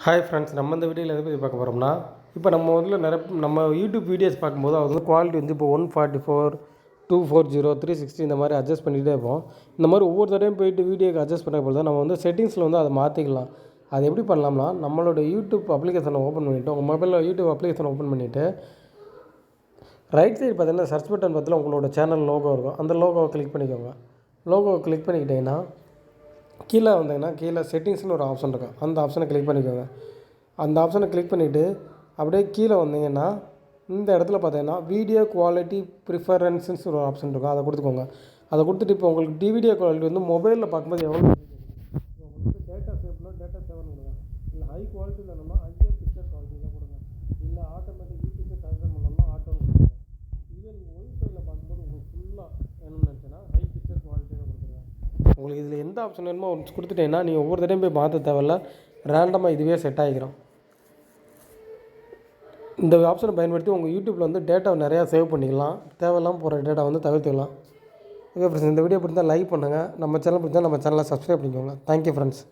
Hi friends, நம்ம இந்த வீடியோவில் எதை பற்றி பார்க்க போகிறோம்னா, இப்போ நம்ம யூடியூப் வீடியோஸ் பார்க்கும்போது அது வந்து குவாலிட்டி வந்து இப்போ 144, 240, 360 இந்த மாதிரி அட்ஜஸ்ட் பண்ணிகிட்டே இருப்போம். இந்த மாதிரி ஒவ்வொரு தடையும் போயிட்டு வீடியோக்கு அட்ஜஸ்ட் பண்ண போது நம்ம வந்து செட்டிங்ஸில் வந்து அதை மாற்றிக்கலாம். அது எப்படி பண்ணலாம்னா, நம்மளோட யூடியூப் அப்ளிகேஷனை ஓப்பன் பண்ணிவிட்டு, உங்கள் மொபைலில் யூடியூப் அப்ளிகேஷனை ஓப்பன் பண்ணிவிட்டு, ரைட் சைடு பார்த்தீங்கன்னா சர்ச் பட்டன் பக்கத்தில் உங்களோட சேனல் லோகோ இருக்கும். அந்த லோகோவை கிளிக் பண்ணிக்கோங்க. லோகோவை கிளிக் பண்ணிக்கிட்டிங்கன்னா கீழே வந்தீங்கன்னா கீழே செட்டிங்ஸ்னு ஒரு ஆப்ஷன் இருக்கும். அந்த ஆப்ஷனை கிளிக் பண்ணிக்கோங்க. அந்த ஆப்ஷனை கிளிக் பண்ணிவிட்டு அப்படியே கீழே வந்தீங்கன்னா இந்த இடத்துல பார்த்தீங்கன்னா வீடியோ குவாலிட்டி ப்ரிஃபரன்ஸ்னு ஒரு ஆப்ஷன் இருக்கும். அதை கொடுத்துக்கோங்க. அதை கொடுத்துட்டு இப்போ உங்களுக்கு வீடியோ குவாலிட்டி வந்து மொபைலில் பார்க்கும்போது எவ்வளோ உங்களுக்கு டேட்டா சேவ்னா டேட்டா சேவர்னு கொடுங்க. இல்லை ஹை குவாலிட்டி வேணும்னா ஹையர் பிக்சர் குவாலிட்டி தான் கொடுங்க. இல்லை ஆட்டோமேட்டிக் யூடியூப் கனெக்ஷன் பண்ணணும்னா ஆட்டோன்னு கொடுங்க. இதே நீங்கள் ஒய்ஃபைல பார்க்கும்போது உங்களுக்கு ஃபுல்லாக வேணும்னு நினச்சேன்னா ஹை பிக்சர் குவாலிட்டி தான் கொடுத்துருங்க. உங்களுக்கு இதில் எந்த ஆப்ஷன் வேணுமோ ஒன்று கொடுத்துட்டீங்கன்னா நீங்கள் ஒவ்வொரு தடையும் போய் மாற்ற தேவையில்ல. ரேண்டமாக இதுவே செட் ஆகிக்கிறோம். இந்த ஆப்ஷனை பயன்படுத்தி உங்கள் யூடியூப்பில் வந்து டேட்டாவை நிறையா சேவ் பண்ணிக்கலாம். தேவையில்லாமல் போகிற டேட்டா வந்து தவிர்த்துக்கலாம். ஓகே ஃப்ரெண்ட்ஸ், இந்த வீடியோ பிடிச்சா லைக் பண்ணுங்கள். நம்ம சேனல் பிடிச்சா நம்ம சேனலை சப்ஸ்கிரைப் பண்ணிக்கோங்க. Thank you friends.